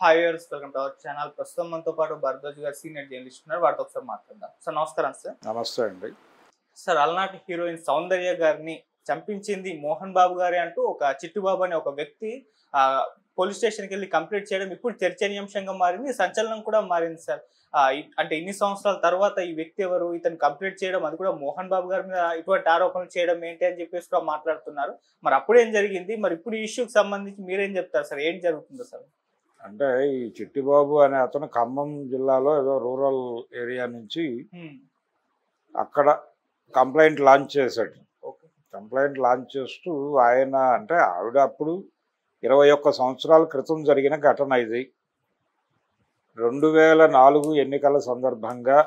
Hi viewers, welcome to our channel. ప్రస్తుతం మనతో పాటు భరద్వాజ్ గారు సీనియర్ జర్నలిస్ట్ ఉన్నారు. వారితో ఒకసారి మాట్లాడదాం. సార్ నమస్కారం. సార్ నమస్తే అండి. సార్, అలనాటి హీరోయిన్ సౌందర్య గారిని చంపించింది మోహన్ బాబు గారే అంటూ ఒక చిట్టుబాబు అనే ఒక వ్యక్తి పోలీస్ స్టేషన్కి వెళ్ళి కంప్లైంట్ చేయడం ఇప్పుడు చర్చనీయాంశంగా మారింది, సంచలనం కూడా మారింది. సార్ అంటే ఇన్ని సంవత్సరాల తర్వాత ఈ వ్యక్తి ఎవరు, ఇతను కంప్లైంట్ చేయడం, అది కూడా మోహన్ బాబు గారి మీద ఇటువంటి ఆరోపణలు చేయడం ఏంటి అని చెప్పేసి కూడా మాట్లాడుతున్నారు. మరి అప్పుడు ఏం జరిగింది, మరి ఇప్పుడు ఈ ఇష్యూకి సంబంధించి మీరేం చెప్తారు సార్? ఏం జరుగుతుందో సార్? అంటే ఈ చిట్టిబాబు అనే అతను ఖమ్మం జిల్లాలో ఏదో రూరల్ ఏరియా నుంచి అక్కడ కంప్లైంట్ లాంచ్ చేశాడు. కంప్లైంట్ లాంచ్ చేస్తూ ఆయన అంటే ఆవిడ అప్పుడు 21 సంవత్సరాల క్రితం జరిగిన ఘటన ఇది. 2004 ఎన్నికల సందర్భంగా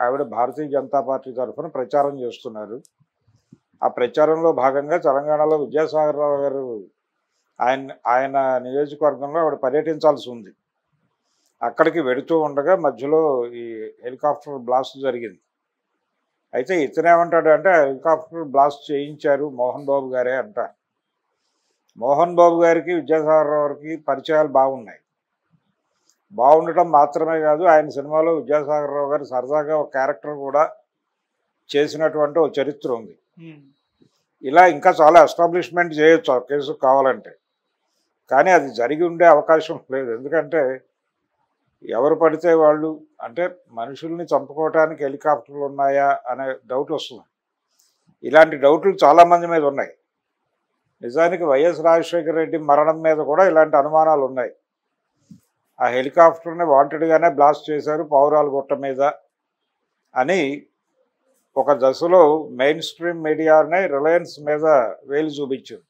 ఆవిడ భారతీయ జనతా పార్టీ తరఫున ప్రచారం చేస్తున్నారు. ఆ ప్రచారంలో భాగంగా తెలంగాణలో విద్యాసాగర్ రావు గారు ఆయన నియోజకవర్గంలో ఆవిడ పర్యటించాల్సి ఉంది. అక్కడికి వెడుతూ ఉండగా మధ్యలో ఈ హెలికాప్టర్ బ్లాస్ట్ జరిగింది. అయితే ఇతనేమంటాడు అంటే హెలికాప్టర్ బ్లాస్ట్ చేయించారు మోహన్ బాబు గారే అంటారు. మోహన్ బాబు గారికి విద్యాసాగర్ రావుకి పరిచయాలు బాగున్నాయి. బాగుండటం మాత్రమే కాదు, ఆయన సినిమాలో విద్యాసాగర్ రావు గారు సరదాగా ఒక క్యారెక్టర్ కూడా చేసినటువంటి ఒక చరిత్ర ఉంది. ఇలా ఇంకా చాలా ఎస్టాబ్లిష్మెంట్ చేయొచ్చు ఆ కేసు కావాలంటే, కానీ అది జరిగి ఉండే అవకాశం లేదు. ఎందుకంటే ఎవరు పడితే వాళ్ళు అంటే మనుషుల్ని చంపుకోవటానికి హెలికాప్టర్లు ఉన్నాయా అనే డౌట్ వస్తుంది. ఇలాంటి డౌట్లు చాలామంది మీద ఉన్నాయి. నిజానికి వైఎస్ రాజశేఖర రెడ్డి మరణం మీద కూడా ఇలాంటి అనుమానాలు ఉన్నాయి. ఆ హెలికాప్టర్ని వాంటెడ్గానే బ్లాస్ట్ చేశారు పావురాల గుట్ట మీద అని ఒక దశలో మెయిన్ స్ట్రీమ్ మీడియానే రిలయన్స్ మీద వేలు చూపించారు.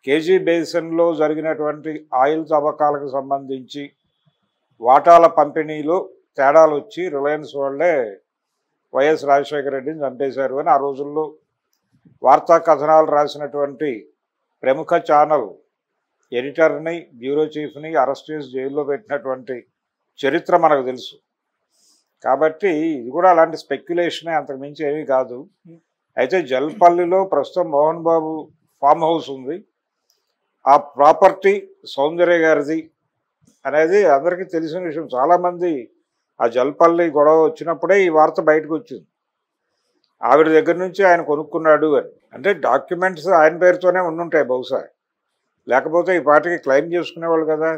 కేజీ బేసిన్లో జరిగినటువంటి ఆయిల్ తవ్వకాలకు సంబంధించి వాటాల పంపిణీలో తేడాలు వచ్చి రిలయన్స్ వాళ్ళే వైఎస్ రాజశేఖర రెడ్డిని చంపేశారు అని ఆ రోజుల్లో వార్తా కథనాలు రాసినటువంటి ప్రముఖ ఛానల్ ఎడిటర్ని, బ్యూరో చీఫ్ని అరెస్ట్ చేసి జైల్లో పెట్టినటువంటి చరిత్ర మనకు తెలుసు. కాబట్టి ఇది కూడా అలాంటి స్పెక్యులేషనే, అంతకుమించి ఏమీ కాదు. అయితే జల్పల్లిలో ప్రస్తుతం మోహన్ బాబు ఫామ్ హౌస్ ఉంది. ఆ ప్రాపర్టీ సౌందర్య గారిది అనేది అందరికీ తెలిసిన విషయం. చాలామంది ఆ జల్పల్లి గొడవ వచ్చినప్పుడే ఈ వార్త బయటకు వచ్చింది. ఆవిడ దగ్గర నుంచి ఆయన కొనుక్కున్నాడు అని. అంటే డాక్యుమెంట్స్ ఆయన పేరుతోనే ఉండుంటాయి బహుశా, లేకపోతే ఈ పార్టీకి క్లెయిమ్ చేసుకునేవాళ్ళు కదా.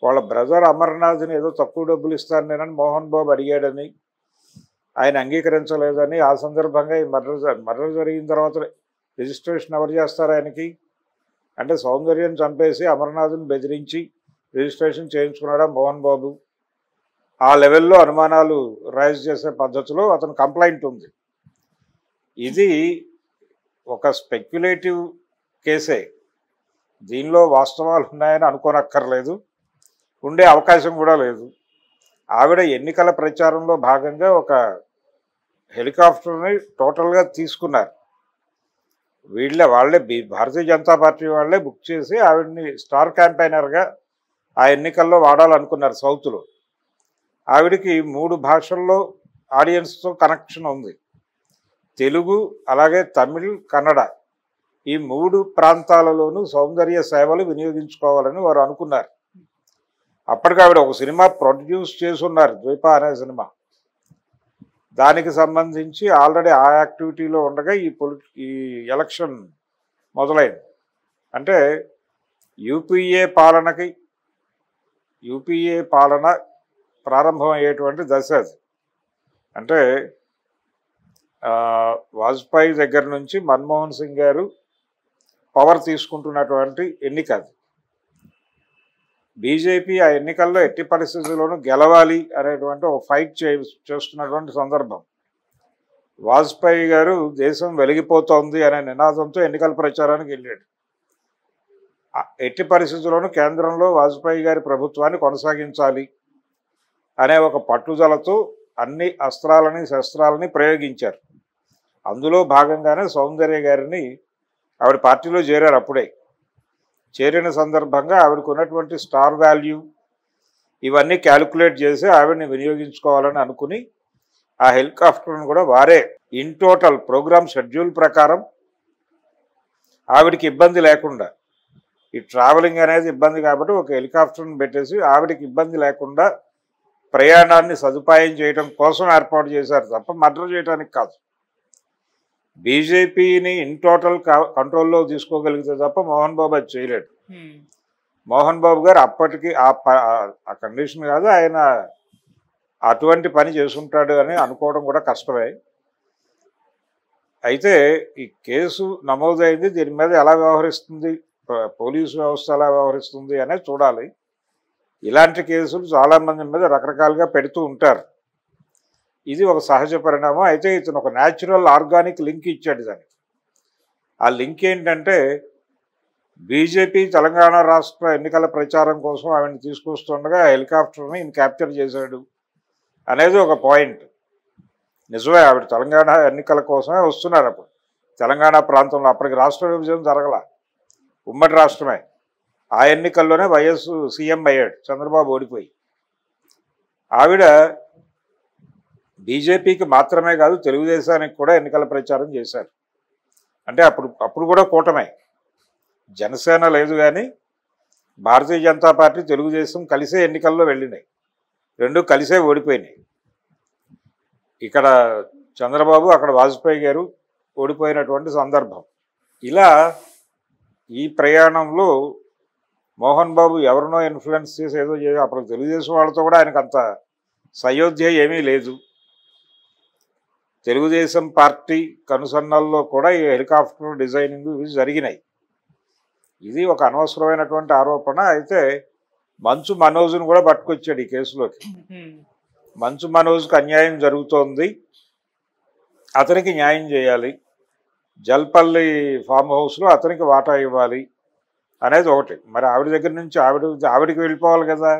వాళ్ళ బ్రదర్ అమర్నాథ్ని ఏదో తక్కువ డబ్బులు ఇస్తాను నేనని మోహన్ బాబు అడిగాడని, ఆయన అంగీకరించలేదని, ఆ సందర్భంగా ఈ మర్డర్ జరిగిన తర్వాత రిజిస్ట్రేషన్ ఎవరు చేస్తారు ఆయనకి? అంటే సౌందర్యం చంపేసి అమర్నాథ్ని బెదిరించి రిజిస్ట్రేషన్ చేయించుకున్నాడా మోహన్ బాబు? ఆ లెవెల్లో అనుమానాలు రైజ్ చేసే పద్ధతిలో అతను కంప్లైంట్ ఉంది. ఇది ఒక స్పెక్యులేటివ్ కేసే, దీనిలో వాస్తవాలు ఉన్నాయని అనుకోనక్కర్లేదు, ఉండే అవకాశం కూడా లేదు. ఆవిడ ఎన్నికల ప్రచారంలో భాగంగా ఒక హెలికాప్టర్ని టోటల్గా తీసుకున్నారు. వాళ్ళే భారతీయ జనతా పార్టీ వాళ్ళే బుక్ చేసి ఆవిడని స్టార్ క్యాంపెయినర్గా ఆ ఎన్నికల్లో వాడాలనుకున్నారు సౌత్లో. ఆవిడికి 3 భాషల్లో ఆడియన్స్తో కనెక్షన్ ఉంది. తెలుగు, అలాగే తమిళ్, కన్నడ, ఈ 3 ప్రాంతాలలోనూ సౌందర్య సేవలు వినియోగించుకోవాలని వారు అనుకున్నారు. అప్పటికి ఆవిడ ఒక సినిమా ప్రొడ్యూస్ చేసున్నారు, ద్వీప అనే సినిమా. దానికి సంబంధించి ఆల్రెడీ ఆ యాక్టివిటీలో ఉండగా ఈ ఎలక్షన్ మొదలైంది. అంటే యూపీఏ పాలన ప్రారంభం అయ్యేటువంటి దశ అది. అంటే వాజ్పేయి దగ్గర నుంచి మన్మోహన్ సింగ్ గారు పవర్ తీసుకుంటున్నటువంటి ఎన్నిక అది. బీజేపీ ఆ ఎన్నికల్లో ఎట్టి పరిస్థితుల్లోనూ గెలవాలి అనేటువంటి ఒక ఫైట్ చేస్తున్నటువంటి సందర్భం. వాజ్పేయి గారు దేశం వెలిగిపోతోంది అనే నినాదంతో ఎన్నికల ప్రచారానికి వెళ్ళాడు. ఎట్టి పరిస్థితుల్లోనూ కేంద్రంలో వాజ్పేయి గారి ప్రభుత్వాన్ని కొనసాగించాలి అనే ఒక పట్టుదలతో అన్ని అస్త్రాలని శస్త్రాలని ప్రయోగించారు. అందులో భాగంగానే సౌందర్య గారిని ఆవిడ పార్టీలో చేరారు. అప్పుడే చేరిన సందర్భంగా ఆవిడకు ఉన్నటువంటి స్టార్ వాల్యూ ఇవన్నీ క్యాలిక్యులేట్ చేసి ఆవిడని వినియోగించుకోవాలని అనుకుని ఆ హెలికాప్టర్ను కూడా వారే ఇన్ టోటల్ ప్రోగ్రామ్ షెడ్యూల్ ప్రకారం ఆవిడికి ఇబ్బంది లేకుండా ఈ ట్రావెలింగ్ అనేది ఇబ్బంది కాబట్టి ఒక హెలికాప్టర్ని పెట్టేసి ఆవిడకి ఇబ్బంది లేకుండా ప్రయాణాన్ని సదుపాయం చేయడం కోసం ఏర్పాటు చేశారు తప్ప మర్డర్ చేయడానికి కాదు. బీజేపీని ఇన్ టోటల్ కంట్రోల్లో తీసుకోగలిగితే తప్ప మోహన్ బాబు అది చేయలేడు. మోహన్ బాబు గారు అప్పటికి ఆ కండిషన్ కాదు, ఆయన అటువంటి పని చేసుంటాడు అని అనుకోవడం కూడా కష్టమే. అయితే ఈ కేసు నమోదైంది, దీని మీద ఎలా వ్యవహరిస్తుంది పోలీసు వ్యవస్థ, ఎలా వ్యవహరిస్తుంది అనేది చూడాలి. ఇలాంటి కేసులు చాలామంది మీద రకరకాలుగా పెడుతూ ఉంటారు. ఇది ఒక సహజ పరిణామం. అయితే ఇతను ఒక న్యాచురల్ ఆర్గానిక్ లింక్ ఇచ్చాడు దానికి. ఆ లింక్ ఏంటంటే బీజేపీ తెలంగాణ రాష్ట్ర ఎన్నికల ప్రచారం కోసం ఆవిడని తీసుకొస్తుండగా హెలికాప్టర్ని ఈయన క్యాప్చర్ చేశాడు అనేది ఒక పాయింట్. నిజమే, ఆవిడ తెలంగాణ ఎన్నికల కోసమే వస్తున్నారు. అప్పుడు తెలంగాణ ప్రాంతంలో అప్పటికి రాష్ట్ర విభజన జరగల, ఉమ్మడి రాష్ట్రమే. ఆ ఎన్నికల్లోనే వైఎస్ సీఎం అయ్యాడు, చంద్రబాబు ఓడిపోయి. ఆవిడ బీజేపీకి మాత్రమే కాదు తెలుగుదేశానికి కూడా ఎన్నికల ప్రచారం చేశారు. అంటే అప్పుడు కూడా కూటమే, జనసేన లేదు కానీ భారతీయ జనతా పార్టీ తెలుగుదేశం కలిసే ఎన్నికల్లో వెళ్ళినాయి, రెండు కలిసే ఓడిపోయినాయి. ఇక్కడ చంద్రబాబు, అక్కడ వాజ్పేయి గారు ఓడిపోయినటువంటి సందర్భం. ఇలా ఈ ప్రయాణంలో మోహన్ బాబు ఎవరినో ఇన్ఫ్లుయెన్స్ చేసి ఏదో చేసి అప్పుడు తెలుగుదేశం వాళ్ళతో కూడా ఆయనకు అంత సయోధ్య ఏమీ లేదు. తెలుగుదేశం పార్టీ కనుసన్నల్లో కూడా ఈ హెలికాప్టర్ డిజైనింగ్ ఇవి జరిగినాయి. ఇది ఒక అనవసరమైనటువంటి ఆరోపణ. అయితే మంచు మనోజ్ను కూడా పట్టుకొచ్చాడు ఈ కేసులోకి. మంచు మనోజ్కి అన్యాయం జరుగుతోంది, అతనికి న్యాయం చేయాలి, జల్పల్లి ఫామ్ హౌస్లో అతనికి వాటా ఇవ్వాలి అనేది ఒకటి. మరి ఆవిడ దగ్గర నుంచి ఆవిడికి వెళ్ళిపోవాలి కదా,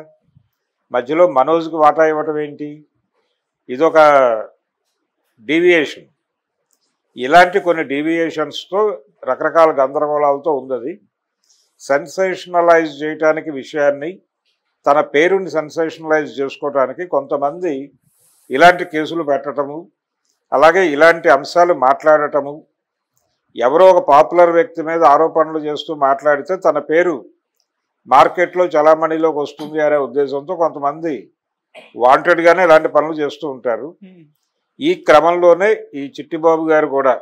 మధ్యలో మనోజ్కి వాటా ఇవ్వటం ఏంటి? ఇదొక డీవియేషన్. ఇలాంటి కొన్ని డీవియేషన్స్తో రకరకాల గందరగోళాలతో ఉంది. సెన్సేషనలైజ్ చేయటానికి విషయాన్ని, తన పేరుని సెన్సేషనలైజ్ చేసుకోవటానికి కొంతమంది ఇలాంటి కేసులు పెట్టడము, అలాగే ఇలాంటి అంశాలు మాట్లాడటము. ఎవరో ఒక పాపులర్ వ్యక్తి మీద ఆరోపణలు చేస్తూ మాట్లాడితే తన పేరు మార్కెట్లో చలామణిలోకి వస్తుంది అనే ఉద్దేశంతో కొంతమంది వాంటెడ్గానే ఇలాంటి పనులు చేస్తూ ఉంటారు. ఈ క్రమంలోనే ఈ చిట్టిబాబు గారు కూడా,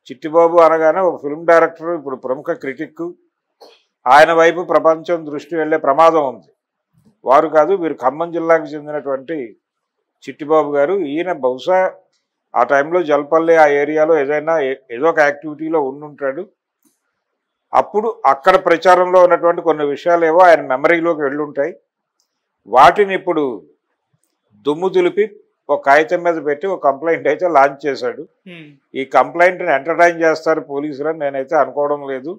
చిట్టిబాబు అనగానే ఒక ఫిల్మ్ డైరెక్టర్, ఇప్పుడు ప్రముఖ క్రిటిక్, ఆయన వైపు ప్రపంచం దృష్టి వెళ్ళే ప్రమాదం ఉంది. వారు కాదు, వీరు ఖమ్మం జిల్లాకు చెందినటువంటి చిట్టిబాబు గారు. ఈయన బహుశా ఆ టైంలో జల్పల్లి ఆ ఏరియాలో ఏదో ఒక యాక్టివిటీలో ఉండుంటాడు. అప్పుడు అక్కడ ప్రచారంలో ఉన్నటువంటి కొన్ని విషయాలు ఏవో ఆయన మెమరీలోకి వెళ్ళుంటాయి. వాటిని ఇప్పుడు దుమ్ము దులిపి ఒక కాగితం మీద పెట్టి ఒక కంప్లైంట్ అయితే లాంచ్ చేశాడు. ఈ కంప్లైంట్ని ఎంటర్టైన్ చేస్తారు పోలీసులని నేనైతే అనుకోవడం లేదు.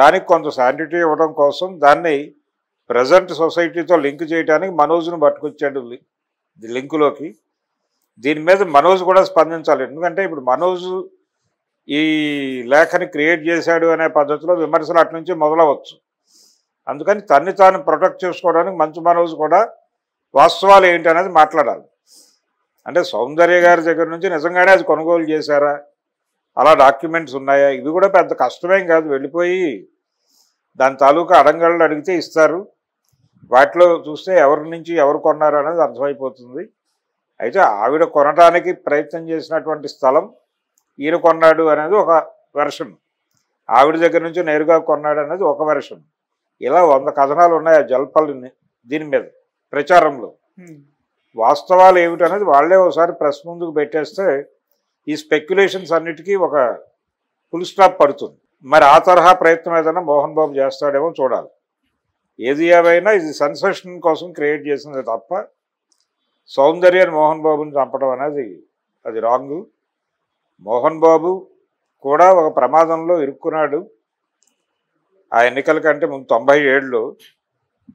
దానికి కొంత శాంటిటీ ఇవ్వడం కోసం దాన్ని ప్రజెంట్ సొసైటీతో లింక్ చేయడానికి మనోజ్ను పట్టుకొచ్చాడు లింకులోకి. దీని మీద మనోజ్ కూడా స్పందించాలి. ఎందుకంటే ఇప్పుడు మనోజ్ ఈ లేఖని క్రియేట్ చేశాడు అనే పద్ధతిలో విమర్శలు అటు నుంచి మొదలవచ్చు. అందుకని తన్ని తాను ప్రొటెక్ట్ చేసుకోవడానికి మంచు మనోజ్ కూడా వాస్తవాలు ఏంటి అనేది మాట్లాడాలి. అంటే సౌందర్య గారి దగ్గర నుంచి నిజంగానే అది కొనుగోలు చేశారా, అలా డాక్యుమెంట్స్ ఉన్నాయా, ఇవి కూడా పెద్ద కష్టమేం కాదు. వెళ్ళిపోయి దాని తాలూకా అడంగళ్ళు అడిగితే ఇస్తారు. వాటిలో చూస్తే ఎవరి నుంచి ఎవరు కొన్నారు అనేది అర్థమైపోతుంది. అయితే ఆవిడ కొనడానికి ప్రయత్నం చేసినటువంటి స్థలం ఈయన కొన్నాడు అనేది ఒక వెర్షన్, ఆవిడ దగ్గర నుంచి నేరుగా కొన్నాడు అనేది ఒక వెర్షన్. ఇలా 100 కథనాలు ఉన్నాయి ఆ జల్పల్లిని దీని మీద ప్రచారంలో. వాస్తవాలు ఏమిటనేది వాళ్ళే ఒకసారి ప్రెస్ ముందుకు పెట్టేస్తే ఈ స్పెక్యులేషన్స్ అన్నిటికీ ఒక ఫుల్ స్టాప్ పడుతుంది. మరి ఆ తరహా ప్రయత్నం ఏదైనా మోహన్ బాబు చేస్తాడేమో చూడాలి. ఏది ఏమైనా ఇది సెన్సేషన్ కోసం క్రియేట్ చేసింది తప్ప సౌందర్యాన్ని మోహన్ బాబుని చంపడం అనేది అది రాంగు. మోహన్ బాబు కూడా ఒక ప్రమాదంలో ఇరుక్కున్నాడు. ఆ ఎన్నికల కంటే ముందు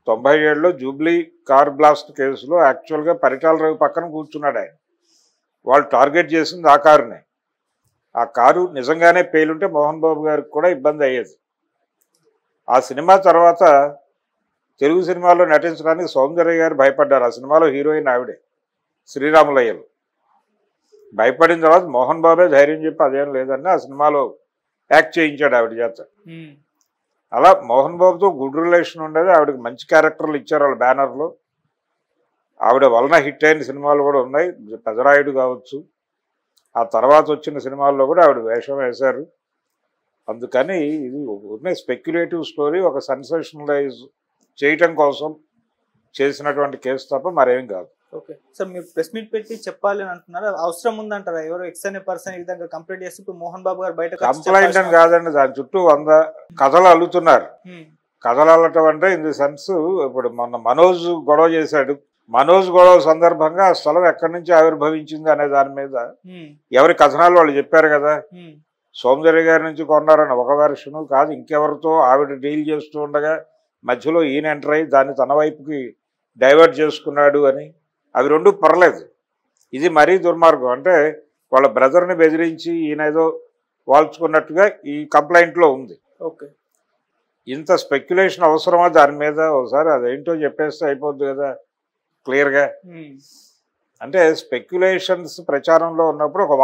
97లో జూబ్లీ కార్ బ్లాస్ట్ కేసులో యాక్చువల్గా పరిటాల రవి పక్కన కూర్చున్నాడు ఆయన. వాళ్ళు టార్గెట్ చేసింది ఆ కారునే. ఆ కారు నిజంగానే పేలుంటే మోహన్ బాబు గారికి కూడా ఇబ్బంది అయ్యేది. ఆ సినిమా తర్వాత తెలుగు సినిమాలో నటించడానికి సౌందర్య గారు భయపడ్డారు. ఆ సినిమాలో హీరోయిన్ ఆవిడే, శ్రీరాములయ్యలు. భయపడిన తర్వాత మోహన్ బాబే ధైర్యం చెప్పి అదేం లేదని ఆ సినిమాలో యాక్ట్ చేయించాడు ఆవిడ చేత. అలా మోహన్ బాబుతో గుడ్ రిలేషన్ ఉండేది. ఆవిడకి మంచి క్యారెక్టర్లు ఇచ్చారు వాళ్ళ బ్యానర్లో. ఆవిడ వలన హిట్ అయిన సినిమాలు కూడా ఉన్నాయి. పెదరాయుడు కావచ్చు, ఆ తర్వాత వచ్చిన సినిమాల్లో కూడా ఆవిడ వేషం వేశారు. అందుకని ఇది ఉన్న స్పెక్యులేటివ్ స్టోరీ, ఒక సెన్సేషనలైజ్ చేయటం కోసం చేసినటువంటి కేసు తప్ప మరేం కాదు. ఓకే సార్, మీరు ప్రెస్ మీట్ పెట్టి చెప్పాలి అని అంటున్నారు, అవసరం ఉందంటారా? ఎవరో ఎక్స్ అనే పర్సన్ ఈ విధంగా కంప్లైంట్ చేస్తే ఇప్పుడు మోహన్ బాబు గారు బయట కంప్లైంట్ అని కాదండి, దాని చుట్టూ 100 కథలు అల్లుతున్నారు. కథలు అల్లటం అంటే ఇన్ ది సెన్స్, ఇప్పుడు మొన్న మనోజ్ గొడవ చేశాడు. మనోజ్ గొడవ సందర్భంగా ఆ స్థలం ఎక్కడి నుంచి ఆవిర్భవించింది అనే దాని మీద ఎవరి కథనాలు వాళ్ళు చెప్పారు కదా. సౌందర్య గారి నుంచి కొన్నారని ఒక వెర్షను కాదు, ఇంకెవరితో ఆవిడ డీల్ చేస్తూ ఉండగా మధ్యలో ఈయన ఎంటర్ అయ్యి దాన్ని తన వైపుకి డైవర్ట్ చేసుకున్నాడు అని. అవి రెండు పర్లేదు. ఇది మరీ దుర్మార్గం. అంటే వాళ్ళ బ్రదర్ని బెదిరించి ఈయన ఏదో వాల్చుకున్నట్టుగా ఈ కంప్లైంట్లో ఉంది. ఓకే, ఇంత స్పెక్యులేషన్ అవసరమా దాని మీద? ఒకసారి అదేంటో చెప్పేస్తే అయిపోద్ది కదా క్లియర్గా. అంటే స్పెక్యులేషన్స్ ప్రచారంలో ఉన్నప్పుడు ఒక